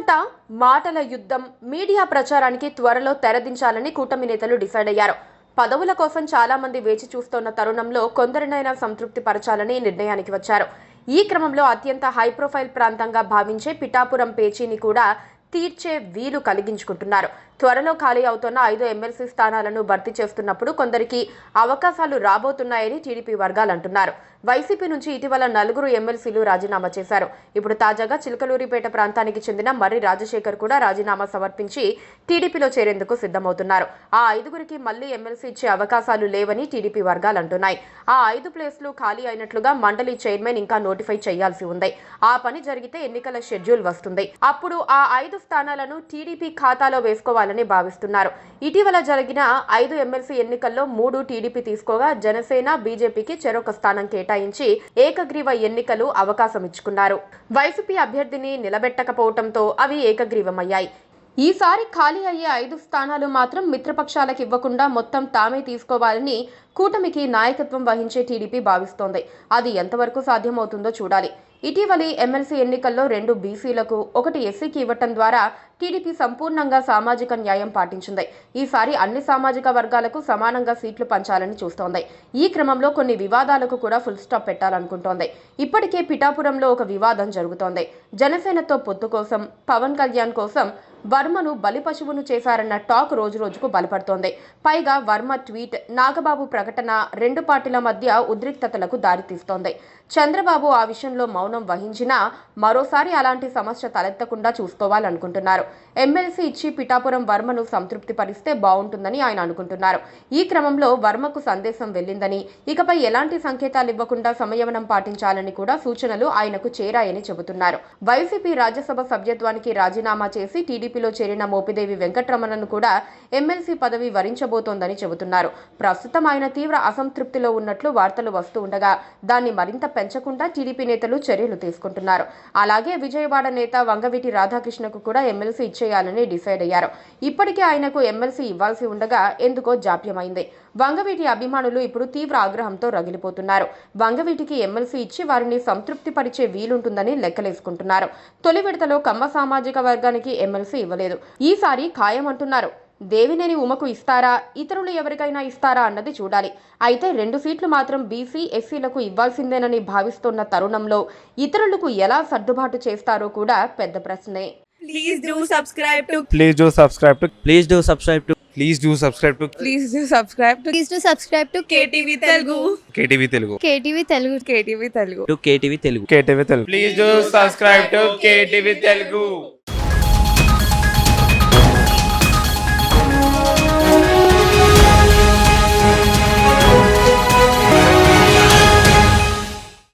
మాట మాటల యుద్ధం మీడియా ప్రచారానికి త్వరలో తెరదించాలని కూటమి నేతలు డిసైడ్ అయ్యారు. పదవుల కోసం చాలా మంది వేచి చూస్తున్న తరుణంలో కొందరినైనా సంతృప్తి పరచాలని నిర్ణయానికి వచ్చారు. ఈ క్రమంలో అత్యంత హై ప్రొఫైల్ ప్రాంతంగా భావించే పిఠాపురం పేచీని కూడా తీర్చే వీలు కలిగించుకుంటున్నారు. త్వరలో ఖాళీ అవుతున్న 5 ఎమ్మెల్సీ స్థానాలను భర్తీ చేస్తున్నప్పుడు కొందరికి అవకాశాలు రాబోతున్నాయని టీడీపీ వర్గాలు అంటున్నారు. వైసీపీ నుంచి ఇటీవల 4 ఎమ్మెల్సీలు రాజీనామా చేశారు. ఇప్పుడు తాజాగా చిలకలూరిపేట ప్రాంతానికి చెందిన మర్రి రాజశేఖర్ కూడా రాజీనామా సమర్పించి టీడీపీలో చేరేందుకు సిద్ధమవుతున్నారు. ఆ 5గురికి మళ్లీ ఎమ్మెల్సీ ఇచ్చే అవకాశాలు లేవని టీడీపీ వర్గాలు అంటున్నాయి. ఆ 5 ప్లేస్లు ఖాళీ అయినట్లుగా మండలి చైర్మన్ ఇంకా నోటిఫై చేయాల్సి ఉంది. ఆ పని జరిగితే ఎన్నికల షెడ్యూల్ వస్తుంది. అప్పుడు ఆ 5 స్థానాలను టీడీపీ ఖాతాలో వేసుకోవాలని భావిస్తున్నారు. ఇటీవల జరిగిన 5 ఎమ్మెల్సీ ఎన్నికల్లో 3 టీడీపీ తీసుకోగా జనసేన, బీజేపీకి చెరొక స్థానం కేటాయించి ఏకగ్రీవ ఎన్నికలు అవకాశం ఇచ్చుకున్నారు. వైసీపీ అభ్యర్థిని నిలబెట్టకపోవడంతో అవి ఏకగ్రీవమయ్యాయి. ఈసారి ఖాళీ అయ్యే 5 స్థానాలు మాత్రం మిత్రపక్షాలకు ఇవ్వకుండా మొత్తం తామే తీసుకోవాలని కూటమికి నాయకత్వం వహించే టీడీపీ భావిస్తోంది. అది ఎంతవరకు సాధ్యమవుతుందో చూడాలి. ఇటీవలి ఎమ్మెల్సీ ఎన్నికల్లో 2 బీసీలకు 1 ఎస్సీకి ఇవ్వటం ద్వారా టీడీపీ సంపూర్ణంగా సామాజిక న్యాయం పాటించింది. ఈసారి అన్ని సామాజిక వర్గాలకు సమానంగా సీట్లు పంచాలని చూస్తోంది. ఈ క్రమంలో కొన్ని వివాదాలకు కూడా ఫుల్ స్టాప్ పెట్టాలనుకుంటోంది. ఇప్పటికే పిఠాపురంలో ఒక వివాదం జరుగుతోంది. జనసేనతో పొత్తు కోసం పవన్ కళ్యాణ్ కోసం వర్మను బలిపశువును చేశారన్న టాక్ రోజురోజుకు బలపడుతోంది. పైగా వర్మ ట్వీట్, నాగబాబు ప్రకటన 2 పార్టీల మధ్య ఉద్రిక్తతలకు దారితీస్తోంది. చంద్రబాబు ఆ విషయంలో మౌనం వహించినా మరోసారి అలాంటి సమస్య తలెత్తకుండా చూసుకోవాలనుకుంటున్నారు. ఎమ్మెల్సీ ఇచ్చి పిఠాపురం వర్మను సంతృప్తి పరిస్తే బాగుంటుందని ఆయన అనుకుంటున్నారు. ఈ క్రమంలో వర్మకు సందేశం వెళ్లిందని, ఇకపై ఎలాంటి సంకేతాలు ఇవ్వకుండా సంయమనం పాటించాలని కూడా సూచనలు ఆయనకు చేరాయని చెబుతున్నారు. వైసీపీ రాజ్యసభ సభ్యత్వానికి రాజీనామా చేసి టీడీపీలో చేరిన మోపిదేవి వెంకటరమణను కూడా ఎమ్మెల్సీ పదవి వరించబోతోందని చెబుతున్నారు. ప్రస్తుతం ఆయన తీవ్ర అసంతృప్తిలో ఉన్నట్లు వార్తలు వస్తూ ఉండగా దాన్ని మరింత పెంచకుండా టీడీపీ నేతలు చర్యలు తీసుకుంటున్నారు. అలాగే విజయవాడ నేత వంగవీటి రాధాకృష్ణకు కూడా ఎమ్మెల్సీ ఇచ్చేయాలని డిసైడ్ అయ్యారు. ఇప్పటికే ఆయనకు ఎమ్మెల్సీ ఇవ్వాల్సి ఉండగా ఎందుకో జాప్యమైంది. వంగవీటి అభిమానులు ఇప్పుడు తీవ్ర ఆగ్రహంతో రగిలిపోతున్నారు. వంగవీటికి ఎమ్మెల్సీ ఇచ్చి వారిని సంతృప్తి పరిచే వీలుంటుందని లెక్కలేసుకుంటున్నారు. తొలి విడతలో కమ్మ సామాజిక వర్గానికి ఎమ్మెల్సీ ఇవ్వలేదు. ఈసారి ఖాయమంటున్నారు. దేవినేని ఉమకు ఇస్తారా, ఇతరులు ఎవరికైనా ఇస్తారా అన్నది చూడాలి. అయితే 2 సీట్లు మాత్రం బీసీ, ఎస్సీలకు ఇవ్వాల్సిందేనని భావిస్తున్న తరుణంలో ఇతరులకు ఎలా సర్దుబాటు చేస్తారో కూడా పెద్ద ప్రశ్నే. Please do subscribe to Please do subscribe to Please do subscribe to Please do subscribe to Please do subscribe to Please do subscribe to KTV Telugu. KTV Telugu. KTV Telugu. KTV Telugu. KTV Telugu. KTV Telugu. Please do subscribe to KTV Telugu.